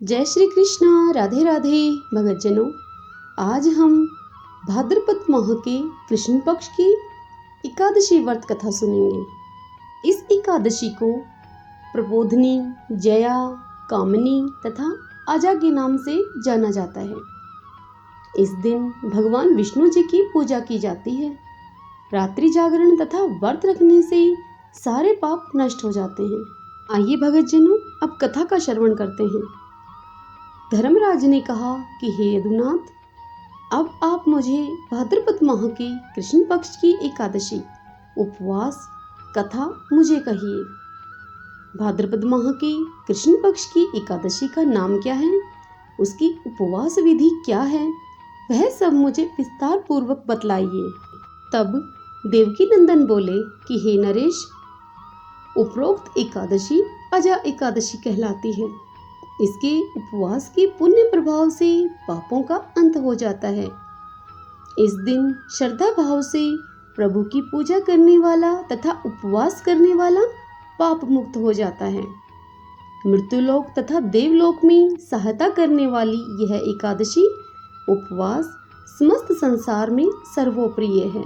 जय श्री कृष्ण। राधे राधे भगतजनों, आज हम भाद्रपद माह के कृष्ण पक्ष की एकादशी व्रत कथा सुनेंगे। इस एकादशी को प्रबोधनी, जया, कामनी तथा आजा के नाम से जाना जाता है। इस दिन भगवान विष्णु जी की पूजा की जाती है। रात्रि जागरण तथा व्रत रखने से सारे पाप नष्ट हो जाते हैं। आइए भगतजनों, अब कथा का श्रवण करते हैं। धर्मराज ने कहा कि हे यदुनाथ, अब आप मुझे भाद्रपद माह के कृष्ण पक्ष की एकादशी उपवास कथा मुझे कहिए। भाद्रपद माह के कृष्ण पक्ष की एकादशी का नाम क्या है, उसकी उपवास विधि क्या है, वह सब मुझे विस्तार पूर्वक बतलाइए। तब देवकी नंदन बोले कि हे नरेश, उपरोक्त एकादशी अजा एकादशी कहलाती है। इसके उपवास के पुण्य प्रभाव से पापों का अंत हो जाता है। इस दिन श्रद्धा भाव से प्रभु की पूजा करने वाला तथा उपवास करने वाला पाप मुक्त हो जाता है। मृत्युलोक तथा देवलोक में सहायता करने वाली यह एकादशी उपवास समस्त संसार में सर्वोप्रिय है।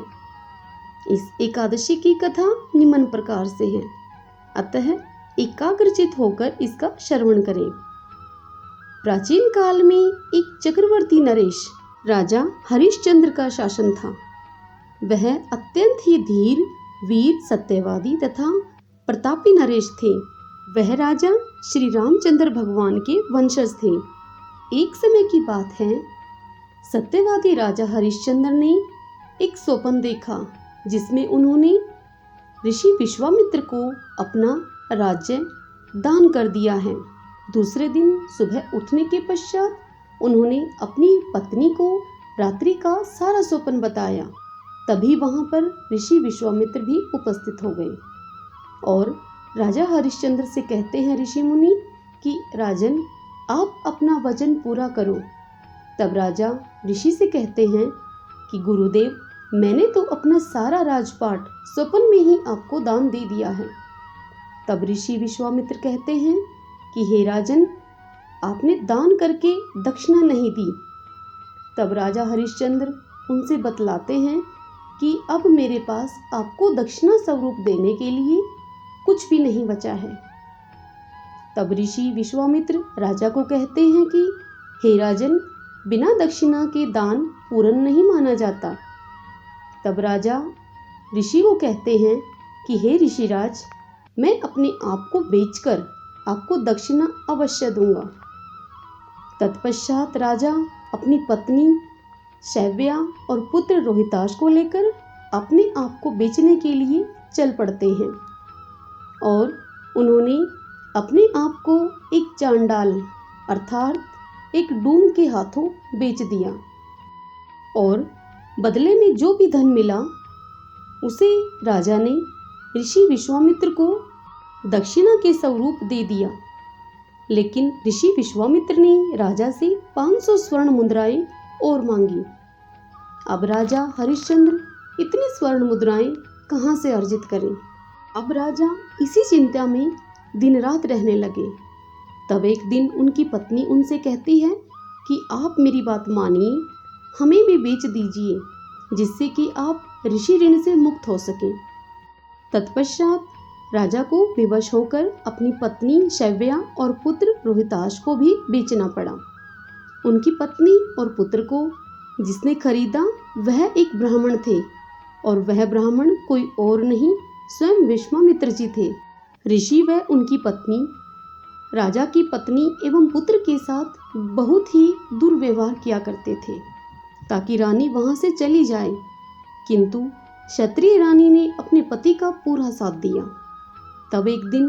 इस एकादशी की कथा निम्न प्रकार से है, अतः एकाग्रचित होकर इसका श्रवण करें। प्राचीन काल में एक चक्रवर्ती नरेश राजा हरिश्चंद्र का शासन था। वह अत्यंत ही धीर, वीर, सत्यवादी तथा प्रतापी नरेश थे। वह राजा श्री रामचंद्र भगवान के वंशज थे। एक समय की बात है, सत्यवादी राजा हरिश्चंद्र ने एक स्वप्न देखा जिसमें उन्होंने ऋषि विश्वामित्र को अपना राज्य दान कर दिया है। दूसरे दिन सुबह उठने के पश्चात उन्होंने अपनी पत्नी को रात्रि का सारा स्वप्न बताया। तभी वहां पर ऋषि विश्वामित्र भी उपस्थित हो गए और राजा हरिश्चंद्र से कहते हैं ऋषि मुनि कि राजन, आप अपना वचन पूरा करो। तब राजा ऋषि से कहते हैं कि गुरुदेव, मैंने तो अपना सारा राजपाट स्वप्न में ही आपको दान दे दिया है। तब ऋषि विश्वामित्र कहते हैं कि हे राजन, आपने दान करके दक्षिणा नहीं दी। तब राजा हरिश्चंद्र उनसे बतलाते हैं कि अब मेरे पास आपको दक्षिणा स्वरूप देने के लिए कुछ भी नहीं बचा है। तब ऋषि विश्वामित्र राजा को कहते हैं कि हे राजन, बिना दक्षिणा के दान पूर्ण नहीं माना जाता। तब राजा ऋषि को कहते हैं कि हे ऋषिराज, मैं अपने आप को बेचकर आपको दक्षिणा अवश्य दूंगा। तत्पश्चात राजा अपनी पत्नी शैव्या और पुत्र रोहिताश को लेकर अपने आप को बेचने के लिए चल पड़ते हैं और उन्होंने अपने आप को एक चांडाल अर्थात एक डूम के हाथों बेच दिया और बदले में जो भी धन मिला उसे राजा ने ऋषि विश्वामित्र को दक्षिणा के स्वरूप दे दिया। लेकिन ऋषि विश्वामित्र ने राजा से 500 स्वर्ण मुद्राएं और मांगी। अब राजा हरिश्चंद्र इतनी स्वर्ण मुद्राएं कहां से अर्जित करें। अब राजा इसी चिंता में दिन रात रहने लगे। तब एक दिन उनकी पत्नी उनसे कहती है कि आप मेरी बात मानिए, हमें भी बेच दीजिए जिससे कि आप ऋषि ऋण से मुक्त हो सकें। तत्पश्चात राजा को विवश होकर अपनी पत्नी शैव्या और पुत्र रोहिताश को भी बेचना पड़ा। उनकी पत्नी और पुत्र को जिसने खरीदा वह एक ब्राह्मण थे और वह ब्राह्मण कोई और नहीं, स्वयं विश्वामित्र जी थे। ऋषि व उनकी पत्नी राजा की पत्नी एवं पुत्र के साथ बहुत ही दुर्व्यवहार किया करते थे ताकि रानी वहां से चली जाए, किंतु क्षत्रिय रानी ने अपने पति का पूरा साथ दिया। तब एक दिन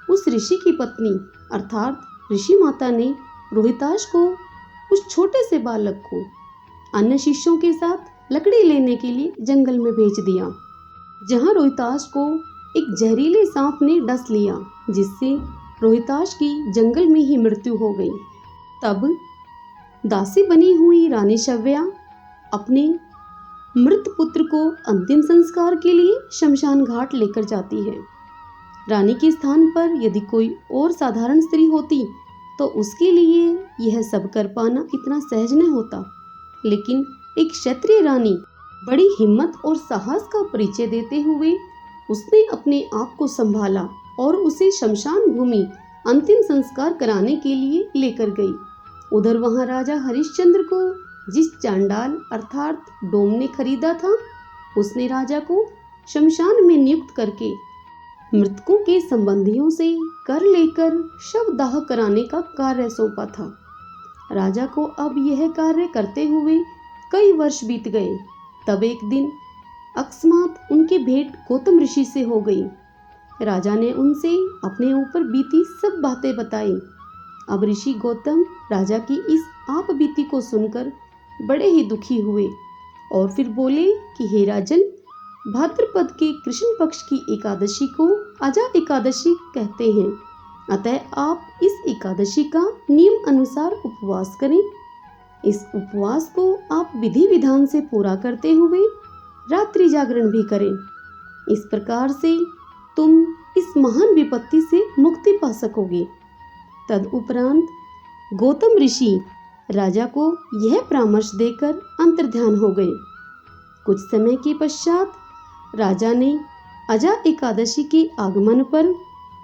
उस ऋषि की पत्नी अर्थात ऋषि माता ने रोहिताश को, उस छोटे से बालक को, अन्य शिष्यों के साथ लकड़ी लेने के लिए जंगल में भेज दिया, जहां रोहिताश को एक जहरीले सांप ने डस लिया जिससे रोहिताश की जंगल में ही मृत्यु हो गई। तब दासी बनी हुई रानी शव्या अपने मृत पुत्र को अंतिम संस्कार के लिए शमशान घाट लेकर जाती है। रानी के स्थान पर यदि कोई और साधारण स्त्री होती तो उसके लिए यह सब कर पाना इतना सहज न होता। लेकिन एक क्षत्रिय रानी बड़ी हिम्मत और साहस का परिचय देते हुए उसने अपने आप को संभाला और उसे शमशान भूमि अंतिम संस्कार कराने के लिए लेकर गई। उधर वहां राजा हरिश्चंद्र को जिस चांडाल अर्थात डोम ने खरीदा था, उसने राजा को शमशान में नियुक्त करके मृतकों के संबंधियों से कर लेकर शव दाह कराने का कार्य सौंपा था। राजा को अब यह कार्य करते हुए कई वर्ष बीत गए। तब एक दिन अकस्मात उनकी भेंट गौतम ऋषि से हो गई। राजा ने उनसे अपने ऊपर बीती सब बातें बताई। अब ऋषि गौतम राजा की इस आप बीती को सुनकर बड़े ही दुखी हुए और फिर बोले कि हे राजन, भाद्रपद के कृष्ण पक्ष की एकादशी को अजा एकादशी कहते हैं। अतः आप इस एकादशी का नियम अनुसार उपवास करें। इस उपवास को आप विधि विधान से पूरा करते हुए रात्रि जागरण भी करें। इस प्रकार से तुम इस महान विपत्ति से मुक्ति पा सकोगे। तदुपरांत गौतम ऋषि राजा को यह परामर्श देकर अंतर्ध्यान हो गए। कुछ समय के पश्चात राजा ने अजा एकादशी के आगमन पर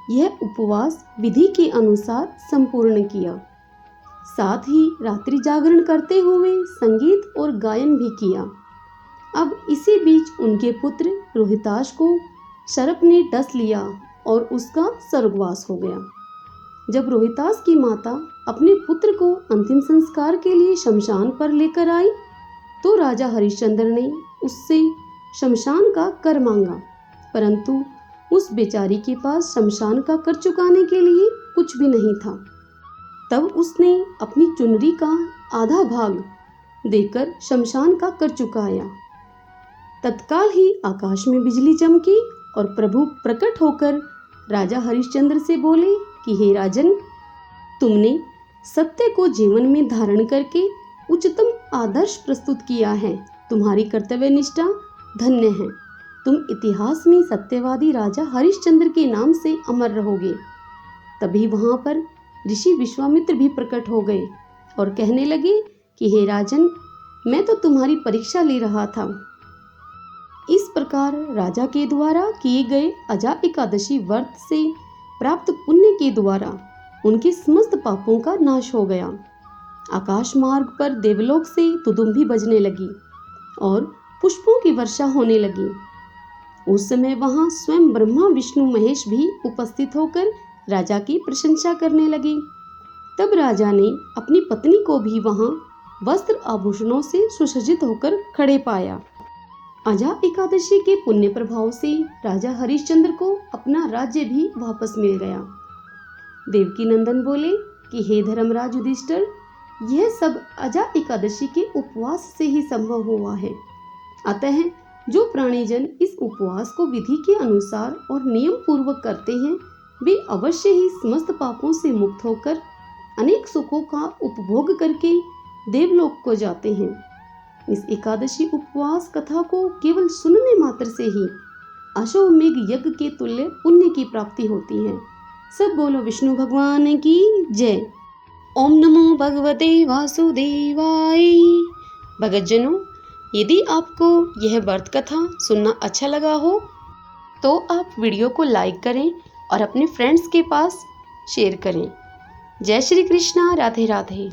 यह उपवास विधि के अनुसार संपूर्ण किया। साथ ही रात्रि जागरण करते हुए संगीत और गायन भी किया। अब इसी बीच उनके पुत्र रोहिताश को सर्प ने डस लिया और उसका स्वर्गवास हो गया। जब रोहितास की माता अपने पुत्र को अंतिम संस्कार के लिए शमशान पर लेकर आई तो राजा हरिश्चंद्र ने उससे शमशान का कर मांगा, परंतु उस बेचारी के पास शमशान का कर चुकाने के लिए कुछ भी नहीं था। तब उसने अपनी चुनरी का आधा भाग देकर शमशान का कर चुकाया। तत्काल ही आकाश में बिजली चमकी और प्रभु प्रकट होकर राजा हरिश्चंद्र से बोले कि हे राजन, तुमने सत्य को जीवन में धारण करके उच्चतम आदर्श प्रस्तुत किया है। तुम्हारी कर्तव्य निष्ठा धन्य है। तुम इतिहास में सत्यवादी राजा हरिश्चंद्र के नाम से अमर रहोगे। तभी वहां पर ऋषि विश्वामित्र भी प्रकट हो गए और कहने लगे कि हे राजन, मैं तो तुम्हारी परीक्षा ले रहा था। इस प्रकार राजा के द्वारा किए गए अजा एकादशी व्रत से प्राप्त पुण्य के द्वारा उनके समस्त पापों का नाश हो गया। आकाश मार्ग पर देवलोक से तुदुम्भी बजने लगी और पुष्पों की वर्षा होने लगी। उस समय वहां स्वयं ब्रह्मा विष्णु महेश भी उपस्थित होकर राजा की प्रशंसा करने लगे। तब राजा ने अपनी पत्नी को भी वहां वस्त्र आभूषणों से सुसज्जित होकर खड़े पाया। अजा एकादशी के पुण्य प्रभाव से राजा हरिश्चंद्र को अपना राज्य भी वापस मिल गया। देवकी नंदन बोले कि हे धर्मराज युधिष्ठिर, यह सब अजा एकादशी के उपवास से ही संभव हुआ है। अतः जो प्राणीजन इस उपवास को विधि के अनुसार और नियम पूर्वक करते हैं, वे अवश्य ही समस्त पापों से मुक्त होकर अनेक सुखों का उपभोग करके देवलोक को जाते हैं। इस एकादशी उपवास कथा को केवल सुनने मात्र से ही अश्वमेघ यज्ञ के तुल्य पुण्य की प्राप्ति होती है। सब बोलो विष्णु भगवान की जय। ओम नमो भगवते वासुदेवाय। भगतजनों, यदि आपको यह व्रत कथा सुनना अच्छा लगा हो तो आप वीडियो को लाइक करें और अपने फ्रेंड्स के पास शेयर करें। जय श्री कृष्णा। राधे राधे।